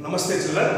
Namaste children.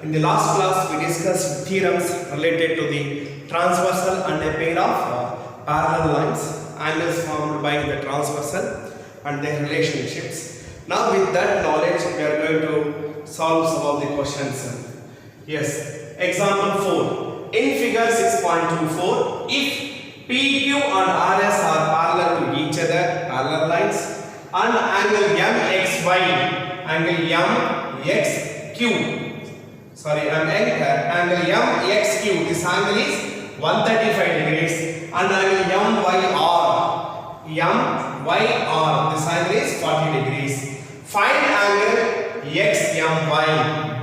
In the last class we discussed theorems related to the transversal and a pair of parallel lines, angles formed by the transversal and their relationships. Now with that knowledge we are going to solve some of the questions. Yes, example 4. In figure 6.24, if PQ and RS are parallel to each other, parallel lines, and angle MXY, angle MXQ, angle MXQ, this angle is 135 degrees, and angle MYR, this angle is 40 degrees. Find angle XMY,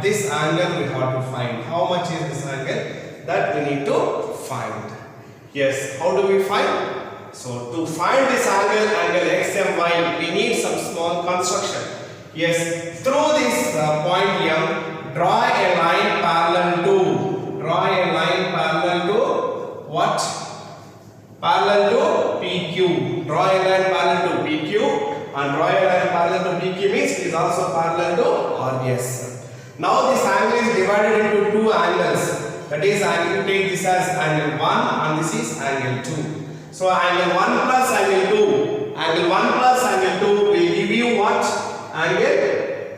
this angle we have to find. How much is this angle? That we need to find. Yes, how do we find? So to find this angle XMY, we need some small construction. Yes, through this point M, draw a line parallel to what? Parallel to PQ. Draw a line parallel to PQ, and draw a line parallel to PQ means it is also parallel to RS. Now this angle is divided into two angles. That is, I will take this as angle 1 and this is angle 2. So angle 1 plus angle 2. Angle 1 plus angle 2 will give you what? Angle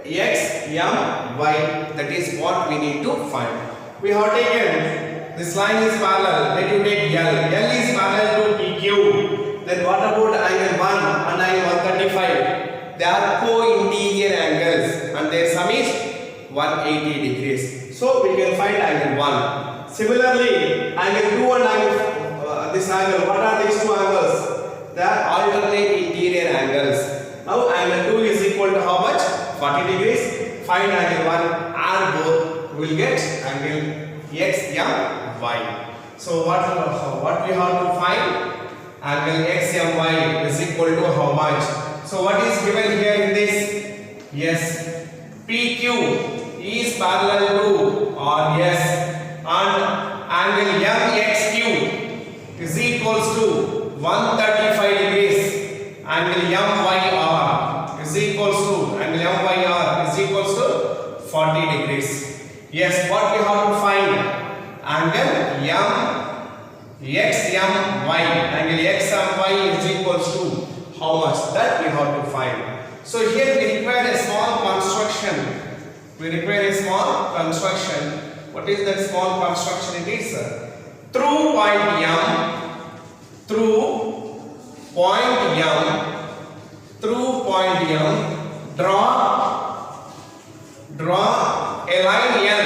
XMY. That is what we need to find. We have taken this line is parallel. Let you take L. L is parallel to PQ. Then what about angle 1 and angle 135? They are co-interior angles and their sum is 180 degrees. So we can find angle 1. Similarly, angle 2 and angle this angle, what are these two angles? They are alternate interior angles. Now angle 2 is equal to how much? 40 degrees. Find angle 1, add both, we will get angle XMY. So what we have to find? Angle XMY is equal to how much? So what is given here in this? Yes, PQ is parallel to RS and angle MXQ is equals to 135 degrees. Angle MYR is equals to 40 degrees. Yes, what we have to find? Angle XMY. Angle XMY is equals to how much? That we have to find. So here we require a small construction. What is that small construction? It is through point M, draw a line L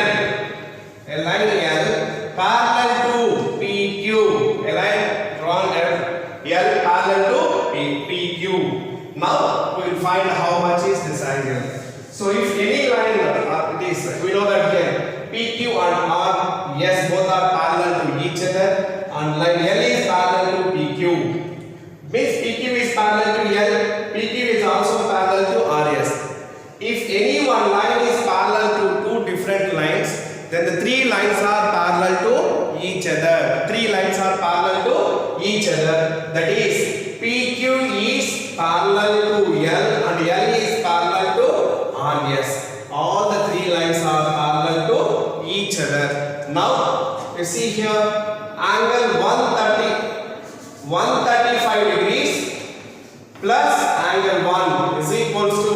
parallel to PQ. A line drawn L parallel to PQ. Now we will find how much is this angle. So if any line we know that here PQ and R, yes, both are parallel to each other, and line L is parallel to PQ. Means PQ is parallel to L, PQ is also parallel to RS. If any one line is parallel to two different lines, then the three lines are parallel to each other. That is, PQ is parallel to L and L is parallel to RS. All the three lines are parallel to each other. Now you see here angle 135 degrees plus angle 1 is equals to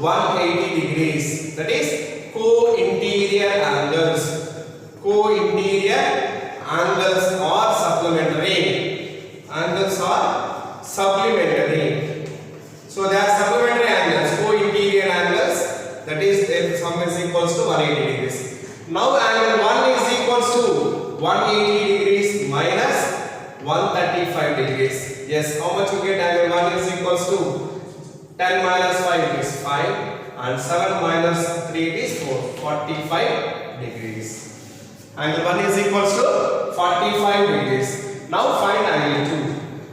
180 degrees. That is co-interior angles. Are supplementary. So they are supplementary angles, co-interior angles. That is, their sum is equals to 180 degrees. Now angle 1 is equals to 180 degrees minus 135 degrees. Yes, how much you get? Angle 1 is equals to 10 minus 5 is 5 and 7 minus 3 is 4, 45 degrees. Angle 1 is equals to 45 degrees. Now find angle 2.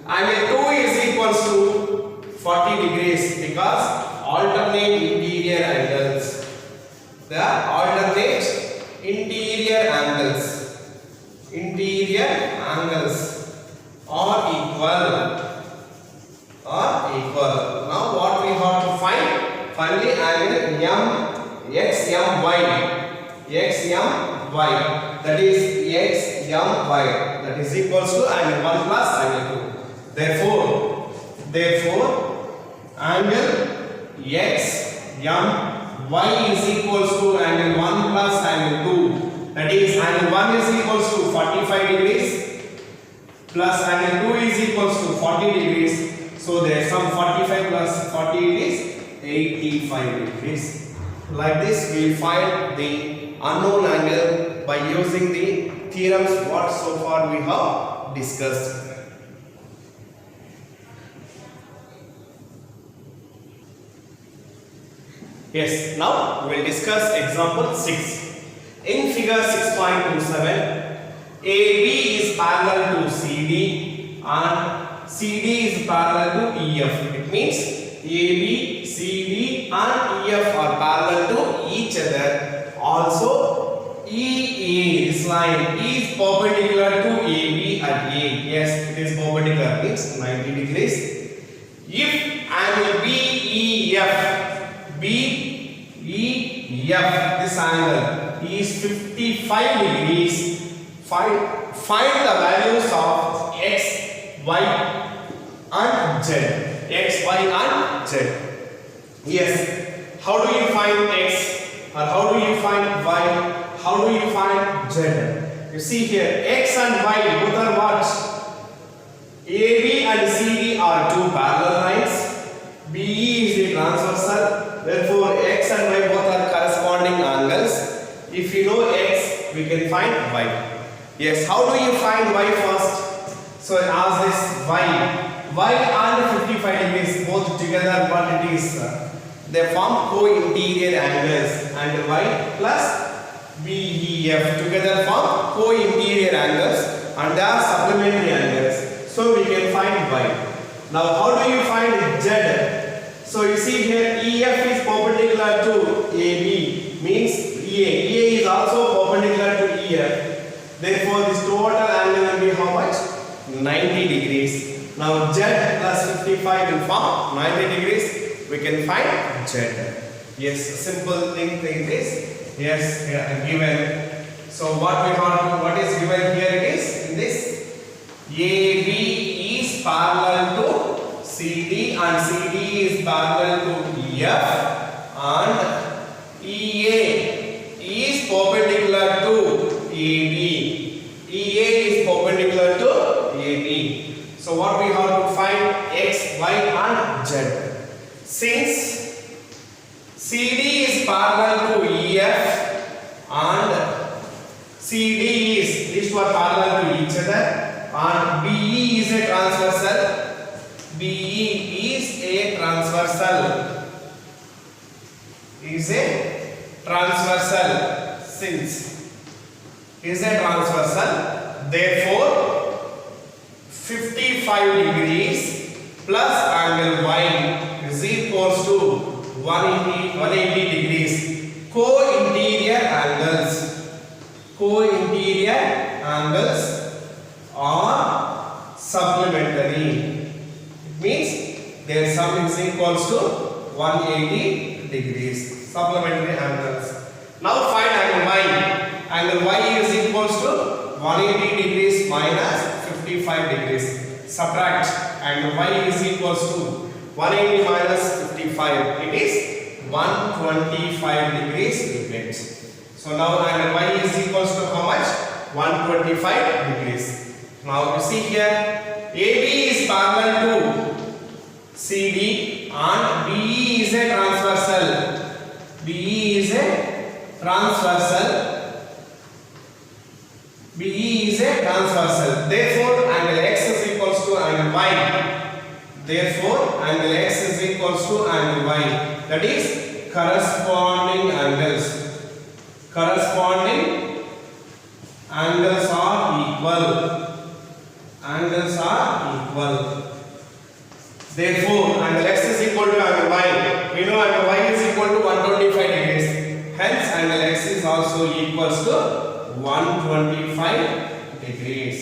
Angle 2 is equals to 40 degrees because alternate interior angles. They are alternate interior angles. Are equal. Now what we have to find? Finally angle XMY. xmy, that is xmy, that is equals to angle 1 plus angle 2. Therefore angle xmy is equals to angle 1 plus angle 2, that is angle 1 is equals to 45 degrees plus angle 2 is equals to 40 degrees. So there sum 45 plus 40 is 85 degrees. Like this we will find the unknown angle by using the theorems what so far we have discussed. Yes, now we will discuss example 6. In figure 6.27, AB is parallel to CD and CD is parallel to EF. It means AB, CD and EF are parallel to each other. Also EA, this line is perpendicular to AB at A. Yes, it is perpendicular, means 90 degrees. If angle BEF, this angle is 55 degrees, find the values of x, y and z. X, y and z. Yes, how do you find x, or how do you find y, how do you find z? You see here, x and y both are what? AB and CD are two parallel lines. BE is the transversal. Therefore, x and y both are corresponding angles. If you know x, we can find y. Yes, how do you find y first? So as this y and 55 degrees both together, what it is? They form co-interior angles, and y plus BEF together form co-interior angles and they are supplementary angles. So we can find y. Now how do you find z? So you see here EF is perpendicular to AB, means EA is also perpendicular to EF. Therefore this total angle will be how much? 90 degrees. Now z plus 55 will form 90 degrees. We can find z. Yes, simple thing is yes, given. So what is given here? It is in this AB is parallel to CD and CD is parallel to EF and EA is perpendicular to AB. EA is perpendicular to AB. So what we have to find? X, Y and Z. Since CD is parallel to EF and CD is, these two are parallel to each other, and BE is a transversal. BE is a transversal. Since is a transversal, therefore 55 degrees plus angle y is equals to 180 degrees. Co-interior angles are supplementary. It means their sum is equals to 180 degrees. Supplementary angles. Now find angle y. Angle y is equals to 180 degrees minus 55 degrees. Subtract. Angle y is equals to 180 minus 55. It is 125 degrees we get. So now angle y is equals to how much? 125 degrees. Now you see here, AB is parallel to CD and BE is a transversal. BE is a transversal. Therefore, angle x is equals to angle y. Therefore, angle x is equals to angle y. That is corresponding angles. Corresponding angles are equal. Therefore, angle x is equal to angle y. We know angle y is equal to 125 degrees. Hence, angle x is also equals to 125 degrees.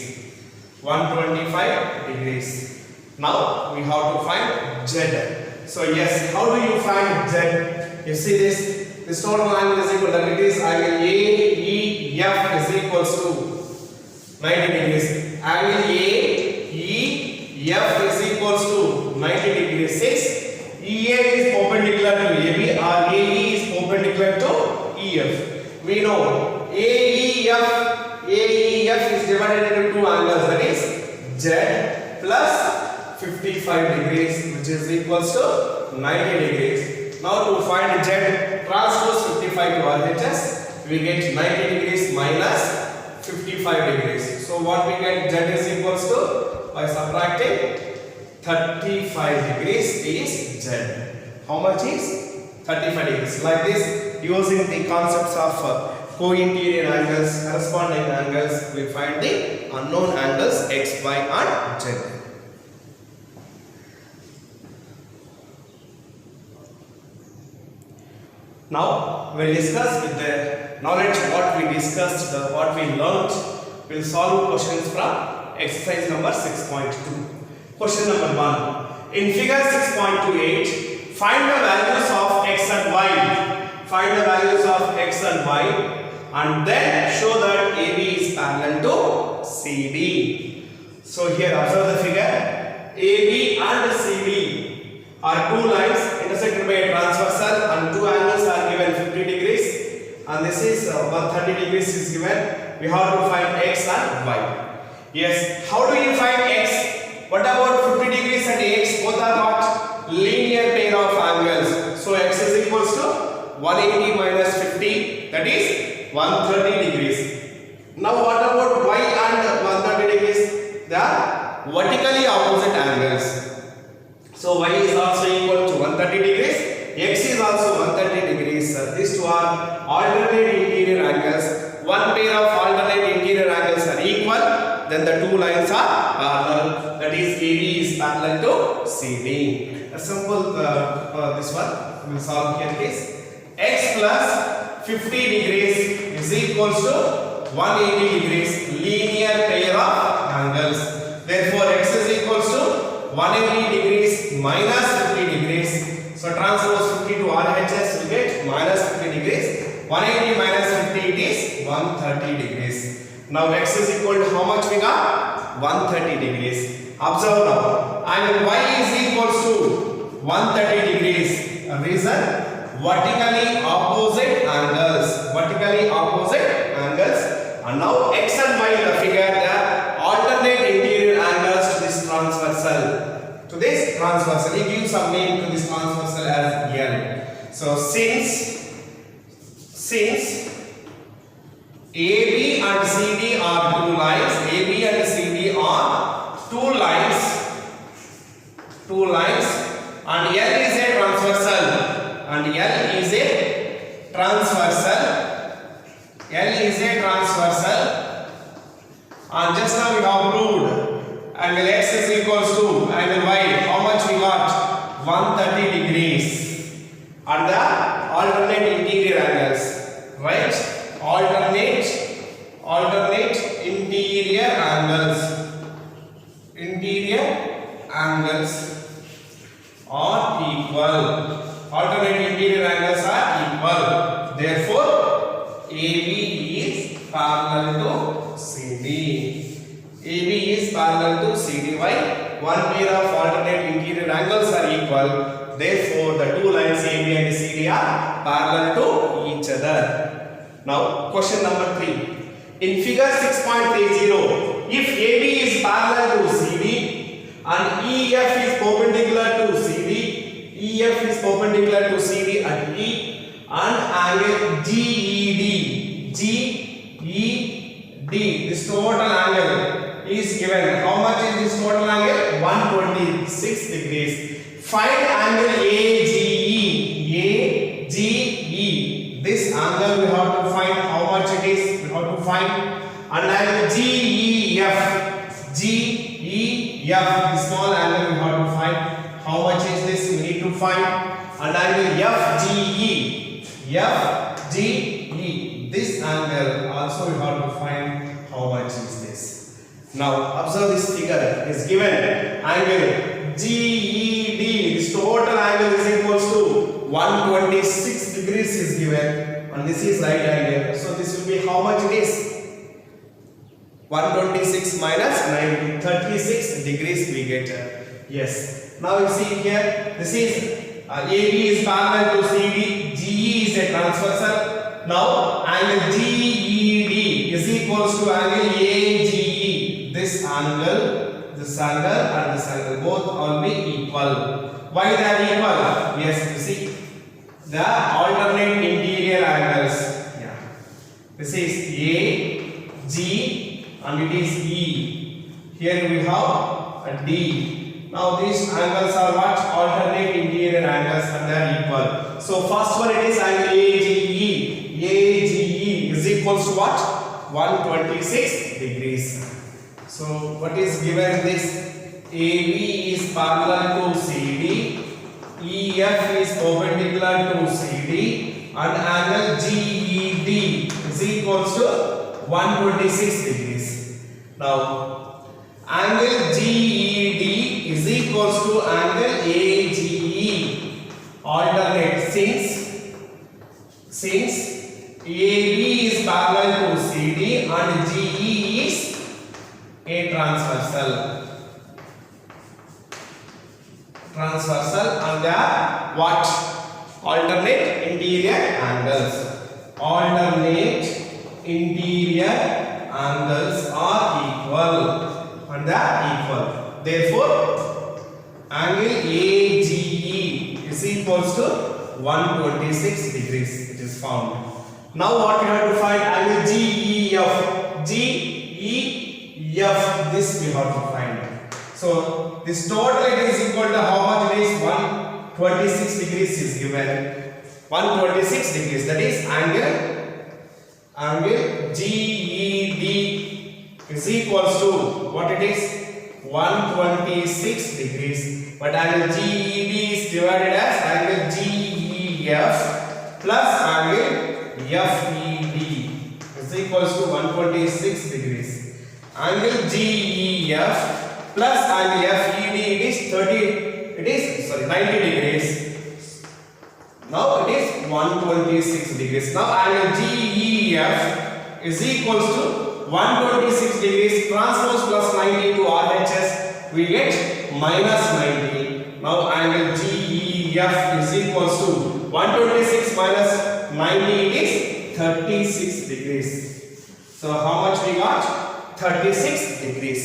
125 degrees. Now we have to find z. So yes, how do you find z? You see this this total angle is equal, that it is angle AEF is equals to 90 degrees. Angle AEF is equals to 90 degrees. 6. EA is perpendicular to AB or AE is perpendicular to EF. We know AEF is divided into two angles, that is Z plus 55 degrees, which is equals to 90 degrees. Now to find Z transpose 55 to RHS, we get 90 degrees minus 55 degrees. So what we get, Z is equals to, by subtracting 35 degrees is Z. How much is 35 degrees? Like this, using the concepts of co-interior angles, corresponding angles, we find the unknown angles X, Y and Z. Now we'll discuss with the knowledge what we discussed, what we learnt. We'll solve questions from exercise number 6.2. Question number 1. In figure 6.28, find the values of X and Y. Find the values of X and Y and then show that AB is parallel to CD. So here observe the figure. AB and CD are two lines intersected by a transversal and two angles are given 50 degrees and this is 130 degrees is given. We have to find X and Y. Yes, how do you find X? What about 50 degrees and X? Both are what? Linear pair of angles. So X is equals to 180 minus 50, that is 130 degrees. Now what about Y and 130 degrees? They are vertically opposite angles. So Y is also equal to 130 degrees. X is also 130 degrees. These two are alternate interior angles. One pair of alternate interior angles are equal. Then the two lines are parallel. That is AB is parallel to CD. A simple this one we will solve here is X plus 50 degrees is equals to 180 degrees, linear pair of angles. Therefore X is equals to 180 degrees minus 50 degrees. So transpose 50 to RHS will get minus 50 degrees. 180 minus 50 it is 130 degrees. Now X is equal to how much we got? 130 degrees. Observe now. And Y is equals to 130 degrees. Reason? Vertically opposite angles. Vertically opposite angles. And now X and Y in the figure, they are alternate interior angles to this transversal. To this transversal. He gives some name to this transversal as L. So since AB and CD are two lines, AB and CD are two lines, and L is a transversal, and L is a transversal, and just now we have proved angle X is equals to angle Y. How much we got? 130 degrees. And the alternate interior angles, right? Alternate interior angles are equal. Alternate interior angles are equal. Therefore, AB is parallel to CD. AB is parallel to CD. Why? One pair of alternate interior angles are equal. Therefore, the two lines AB and CD are parallel to each other. Now, question number 3. In figure 6.30, if AB is parallel to CD and EF is perpendicular to CD, at E and angle GED, this total angle is given. How much is this total angle? 126 degrees. Find angle AGE. This angle we have to find how much it is. We have to find. And angle GEF. The small angle we have to find. How much is this? We need to find. And angle FGE. This angle also we have to find how much is this. Now observe this figure is given angle GED. This total angle is equals to 126 degrees is given, and this is right angle. So this will be how much it is? 126 minus 90, 36 degrees we get. Yes. Now you see here, this is AB is parallel to CD, GE is a transversal. Now angle GED is equals to angle AGE. This angle, and this angle both will be equal. Why they are equal? Yes, you see the alternate interior angles. Yeah. This is A, G, and it is E. Here we have a D. Now these angles are what? Alternate interior angles, and they are equal. So first one it is angle AGE. AGE is equals to what? 126 degrees. So what is given this? AB is parallel to CD, EF is perpendicular to CD, and angle GED is equals to 126 degrees. Now angle GED is equals to angle AGE. Alternate since AB is parallel to CD and GE is a transversal and they are what? Alternate interior angles. Alternate interior angles are equal, and they are equal. Therefore, angle AGE is equals to 126 degrees. It is found. Now what you have to find? Angle GEF. GEF. This we have to find. So this total it is equal to how much it is? 126 degrees is given. 126 degrees, that is angle GED is equals to what it is? 126 degrees. But angle GED is divided as angle GEF plus angle FED is equals to 126 degrees. Angle GEF plus angle FED is 90 degrees. Now it is 126 degrees. Now angle GEF is equals to 126 degrees transpose plus 90 to RHS, we get minus 90. Now angle GEF is equals to 126 minus 90, it is 36 degrees. So how much we got? 36 degrees.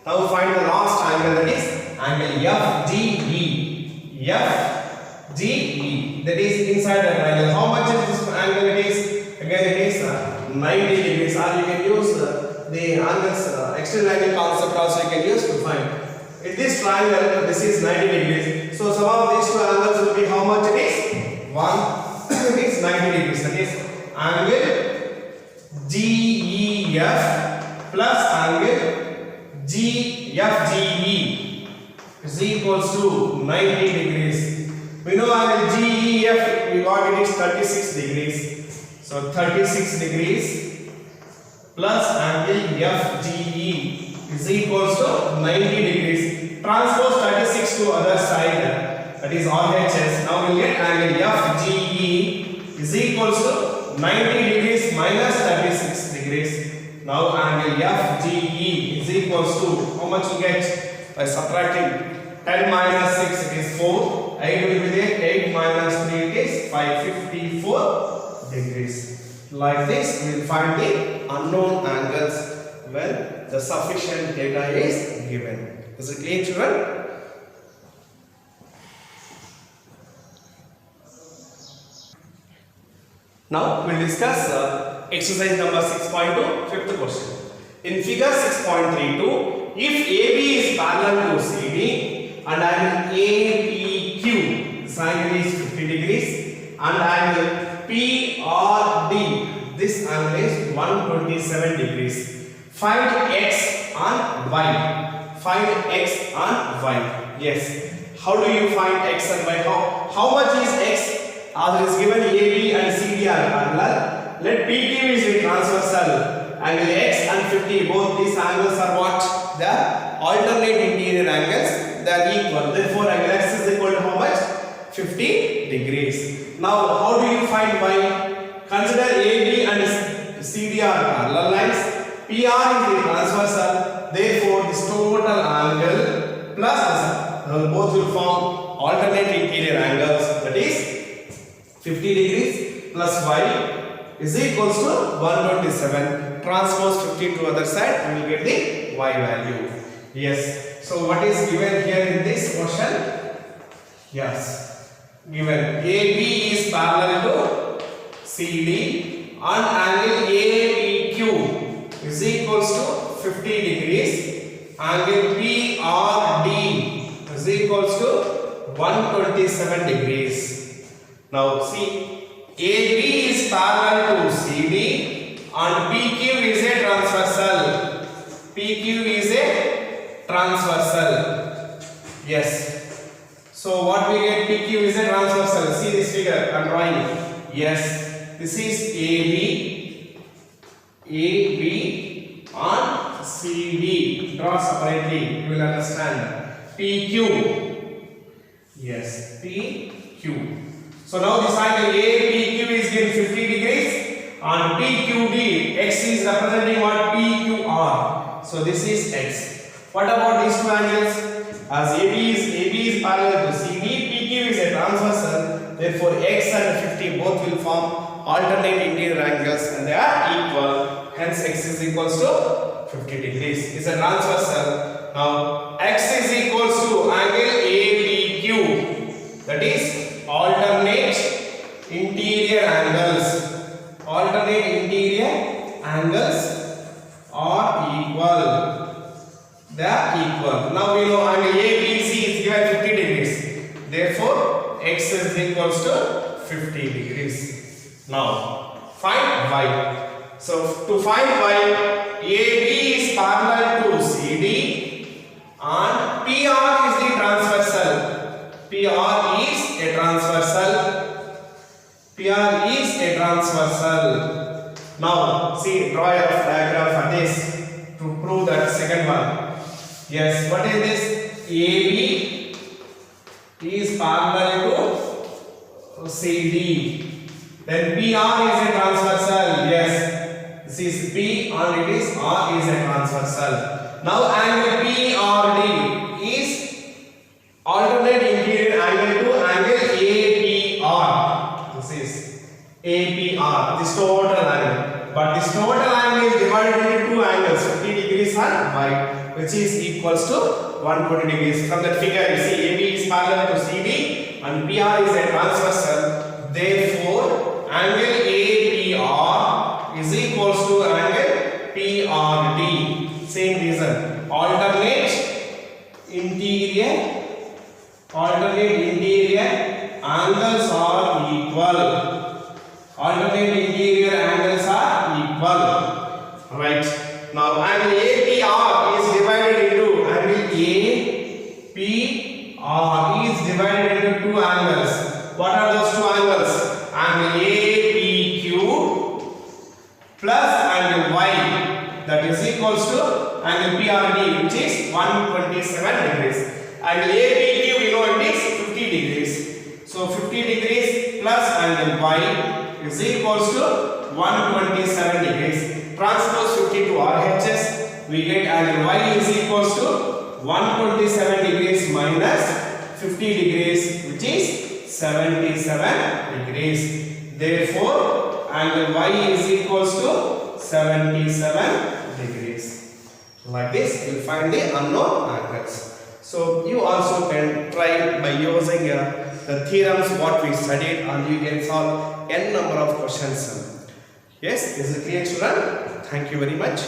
Now find the last angle, that is angle FGE. FGE, that is inside the triangle. How much is this angle? It is again it is 90 degrees. Or you can use the angles external angle concept also you can use to find. In this triangle, this is 90 degrees. So sum of these two angles will be how much it is? It is 90 degrees. That is angle GEF plus angle GFGE is equals to 90 degrees. We know angle GEF, we got it is 36 degrees. So 36 degrees plus angle FGE is equals to 90 degrees. Transpose 36 to other side, that is RHS. Now we will get angle FGE is equals to 90 degrees minus 36 degrees. Now angle FGE is equals to how much you get by subtracting 10 minus 6 it is 4, 8 will be there, 8 minus 3 it is 554 degrees. Like this we will find the unknown angles when the sufficient data is given. Is it clear, children? Now we will discuss exercise number 6.2, fifth question. In figure 6.32, if AB is parallel to CD and angle APQ, this angle is 50 degrees, and angle PRD, this angle is 127 degrees. Find X and Y. Find X and Y. Yes. How do you find X and Y? How much is X? As it is given AB and CD are parallel. Let PQ is a transversal. Angle X and 50, both these angles are what? The alternate interior angles. They are equal. Therefore, angle X is equal to how much? 50 degrees. Now how do you find y? Consider AB and CD are parallel lines. PR is the transversal. Therefore this total angle plus both will form alternate interior angles, that is 50 degrees plus y is equals to 127. Transpose 15 to other side and we will get the y value. Yes. So what is given here in this question? Yes. Given AB is parallel to CD and angle APQ is equals to 50 degrees. Angle PRD is equals to 127 degrees. Now see, AB is parallel to CD and PQ is a transversal. PQ is a transversal. Yes. So what we get, PQ is a transversal. See this figure I am drawing. Yes. This is AB and CD. Draw separately. You will understand. PQ. Yes. PQ. So now this angle APQ is given 50 degrees and PQD, X is representing what? PQR. So this is X. What about these two angles? As AB is parallel to CD, PQ is a transversal. Therefore X and 50 both will form alternate interior angles and they are equal. Hence X is equals to 50 degrees. It's a transversal. Now X is equals to angle APQ. That is alternate interior angles. Alternate interior angles are equal. They are equal. Now we know angle ABC is given 50 degrees. Therefore, X is equals to 50 degrees. Now, find Y. So, to find Y, AB is parallel to CD and PR is the transversal. PR is a transversal. PR is a transversal. Now, see, draw a diagram for this to prove that second one. Yes, what is this? AB is parallel to CD. Then PR is a transversal. Yes, this is P and it is R is a transversal. Now angle PRD is alternate interior angle to angle APR. This is APR. This total angle. But this total angle is divided into two angles, 50 degrees and Y, which is equals to 120 degrees. From that figure you see AB is parallel to CD and PR is a transversal. Therefore angle APR is equals to angle PRD. Same reason. Alternate interior angles are equal. Alternate interior angles are equal. Right. Now angle APR is divided into angle APR is divided into two angles. What are those two angles? Angle APQ plus angle Y, that is equals to angle PRD, which is 127 degrees. Angle APQ we know it is 50 degrees. So 50 degrees plus angle Y is equals to 127 degrees. Transpose 50 to RHS, we get angle Y is equals to 127 degrees minus 50 degrees, which is 77 degrees. Therefore, angle Y is equals to 77 degrees. Like this, you will find the unknown angles. So, you also can try by using the theorems what we studied and you can solve n number of questions. Yes, is it clear, children? Thank you very much.